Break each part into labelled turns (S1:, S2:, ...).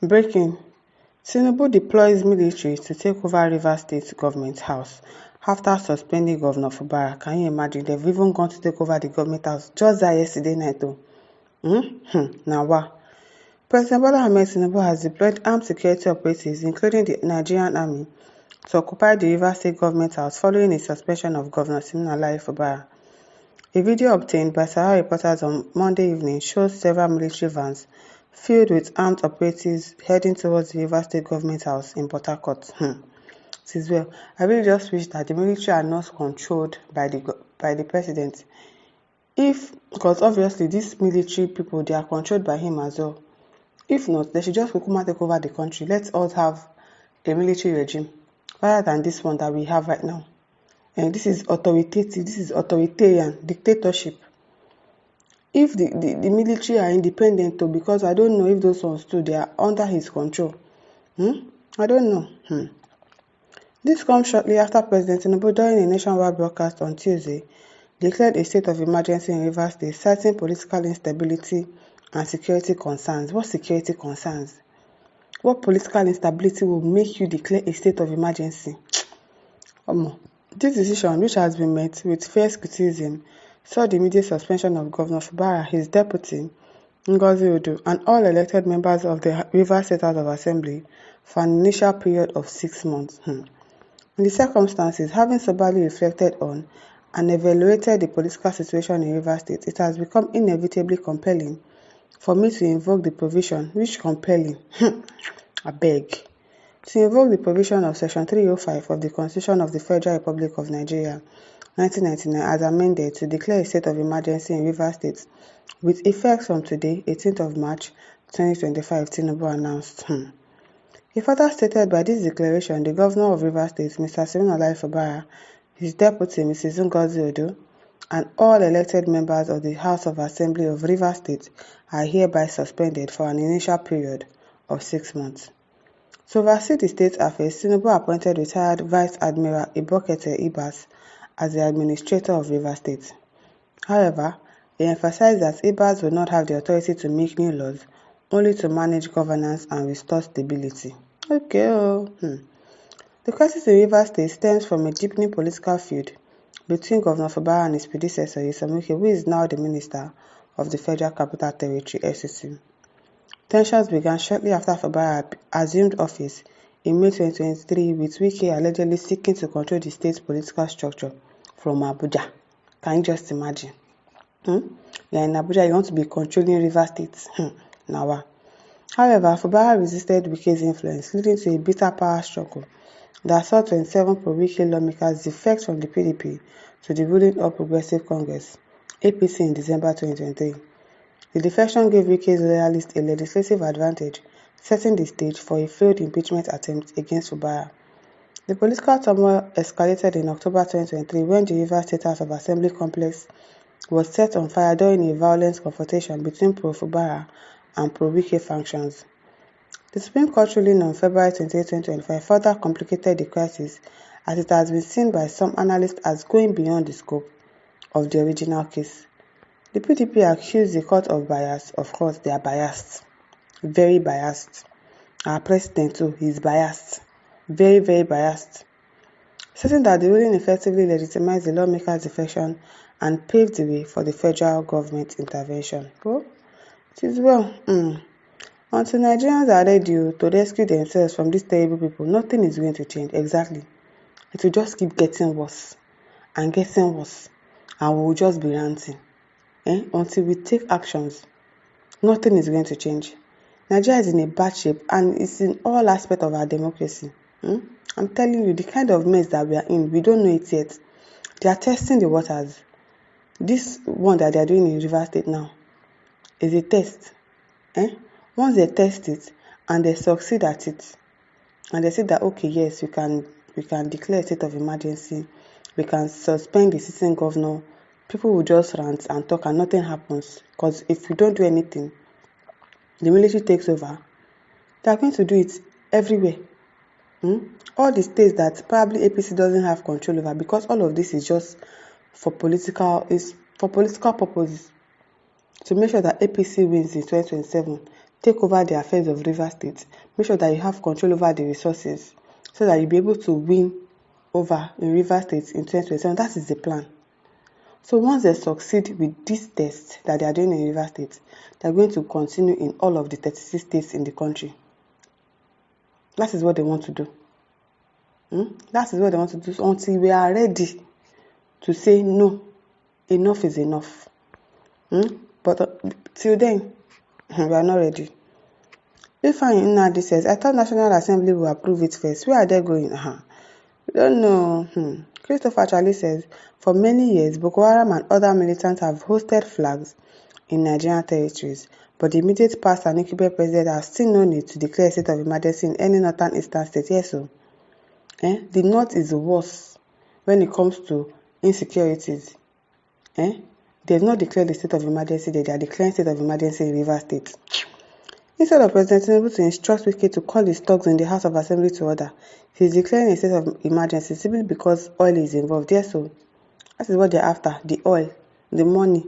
S1: Breaking: Tinubu deploys military to take over Rivers State government house after suspending Governor Fubara. Can you imagine? They've even gone to take over the government house just that yesterday night. Now what? President Bola Ahmed Tinubu has deployed armed security operatives, including the Nigerian Army, to occupy the Rivers State government house following a suspension of Governor M1L1TARY Fubara. A video obtained by Sahara reporters on Monday evening shows several military vans filled with armed operatives heading towards the Rivers State government house in Port Harcourt. It is well. I really just wish that the military are not controlled by the president. Because obviously these military people, they are controlled by him as well. If not, they should just take over the country. Let's all have a military regime rather than this one that we have right now. And this is authoritative, this is authoritarian, dictatorship. If the military are independent too, because I don't know if those ones too, they are under his control. I don't know. This comes shortly after President Tinubu, during a nationwide broadcast on Tuesday, declared a state of emergency in Rivers State, citing political instability and security concerns. What security concerns? What political instability will make you declare a state of emergency? This decision, which has been met with fierce criticism, saw the immediate suspension of Governor Fubara, his deputy, Ngozi Odu, and all elected members of the Rivers State House of Assembly for an initial period of 6 months. In the circumstances, having soberly reflected on and evaluated the political situation in Rivers State, it has become inevitably compelling for me to invoke the provision, which compelling, I beg, to invoke the provision of Section 305 of the Constitution of the Federal Republic of Nigeria, 1999, as amended, to declare a state of emergency in Rivers State, with effect from today, 18th of March, 2025, Tinubu announced. He further stated by this declaration, the Governor of Rivers State, Mr. M1L1TARY Fubara, his deputy, Mrs. Ngozi Odu, and all elected members of the House of Assembly of Rivers State are hereby suspended for an initial period of 6 months. To oversee the state affairs, Tinubu appointed retired Vice Admiral Ibokete Ibas as the administrator of Rivers State. However, he emphasized that Ibas would not have the authority to make new laws, only to manage governance and restore stability. The crisis in Rivers State stems from a deepening political feud between Governor Fubara and his predecessor, Yesomuke, who is now the Minister of the Federal Capital Territory, FCT. Tensions began shortly after Fubara assumed office in May 2023, with Wike allegedly seeking to control the state's political structure from Abuja. Can you just imagine? You're in Abuja, you want to be controlling Rivers State. Now, however, Fubara resisted Wike's influence, leading to a bitter power struggle that saw 27 pro-Wike lawmakers defect from the PDP to the ruling All Progressive Congress, APC, in December 2023. The defection gave Wike's loyalists a legislative advantage, setting the stage for a failed impeachment attempt against Fubara. The political turmoil escalated in October 2023 when the Rivers State House of Assembly complex was set on fire during a violent confrontation between pro-Fubara and pro-Wike factions. The Supreme Court ruling on February 28, 2025 further complicated the crisis, as it has been seen by some analysts as going beyond the scope of the original case. The PDP accused the court of bias. Of course, they are biased. Very biased. Our president too, is biased. Very, very biased. Stating that the ruling effectively legitimized the lawmakers' defection and paved the way for the federal government intervention. Well, it is well. Until Nigerians are ready to rescue themselves from these terrible people, nothing is going to change. Exactly. It will just keep getting worse and getting worse, and we will just be ranting. Until we take actions, nothing is going to change. Nigeria is in a bad shape, and it's in all aspects of our democracy. I'm telling you, the kind of mess that we are in, we don't know it yet. They are testing the waters. This one that they are doing in Rivers State now is a test. Once they test it and they succeed at it, and they say that, okay, yes, we can declare a state of emergency, we can suspend the sitting governor, people will just rant and talk and nothing happens. Because if we don't do anything, the military takes over. They are going to do it everywhere. All the states that probably APC doesn't have control over, because all of this is just for political purposes, to make sure that APC wins in 2027. take over the affairs of Rivers State, make sure that you have control over the resources so that you'll be able to win over in Rivers State in 2027. That is the plan. So once they succeed with this test that they are doing in Rivers State, they are going to continue in all of the 36 states in the country. That is what they want to do. That is what they want to do until we are ready to say no, enough is enough. But till then, we are not ready. If Nnadi says, I thought National Assembly will approve it first. Where are they going? We don't know. Christopher Charlie says, for many years, Boko Haram and other militants have hosted flags in Nigerian territories, but the immediate past and incumbent president has still no need to declare a state of emergency in any northern eastern state. Yes, so the north is the worst when it comes to insecurities. They've not declared the state of emergency there. They are declaring state of emergency in Rivers State. Instead of President Tinubu to instruct Wike to call his thugs in the House of Assembly to order, he is declaring a state of emergency simply because oil is involved. Yes, so that is what they're after. The oil, the money.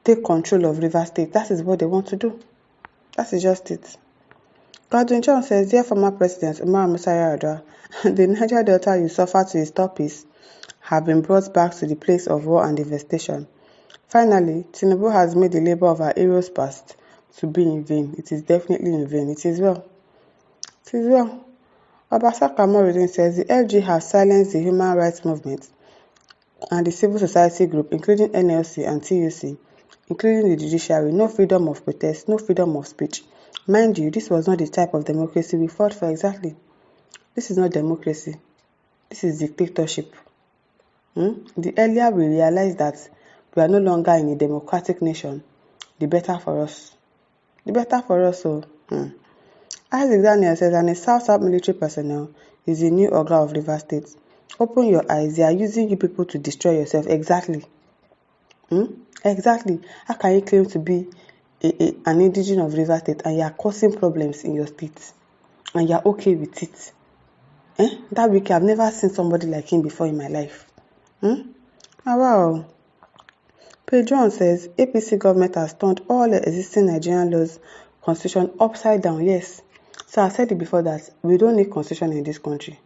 S1: Take control of Rivers State. That is what they want to do. That is just it. Godwin John says, dear former President M1L1TARY, the Niger Delta you suffered to restore peace have been brought back to the place of war and devastation. Finally, Tinubu has made the labor of our heroes past to be in vain. It is definitely in vain. It is well. It is well. Obasaka Moridin says the FG have silenced the human rights movement and the civil society group, including NLC and TUC, including the judiciary. No freedom of protest, no freedom of speech. Mind you, this was not the type of democracy we fought for exactly. This is not democracy. This is dictatorship. The earlier we realize that we are no longer in a democratic nation, the better for us. The better for us, so. Isaac Daniel says, and a South military personnel is the new Oga of Rivers State. Open your eyes. They are using you people to destroy yourself. Exactly. Exactly. How can you claim to be an indigenous of Rivers State and you are causing problems in your state? And you are okay with it? That week I've never seen somebody like him before in my life. Wow. Pedron says, APC government has turned all the existing Nigerian laws, constitution upside down. Yes. So I said it before that we don't need constitution in this country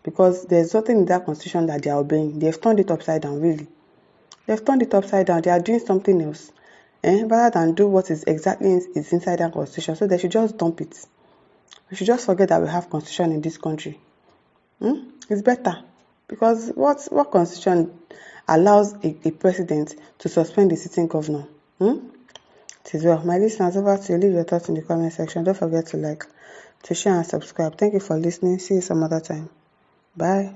S1: because there's nothing in that constitution that they are obeying. They've turned it upside down, really. They've turned it upside down. They are doing something else. Rather than do what is exactly is inside that constitution. So they should just dump it. We should just forget that we have constitution in this country. It's better. Because what constitution allows a president to suspend the sitting governor? It is well. My listeners, over to you. Leave your thoughts in the comment section. Don't forget to like, to share and subscribe. Thank you for listening. See you some other time. Bye.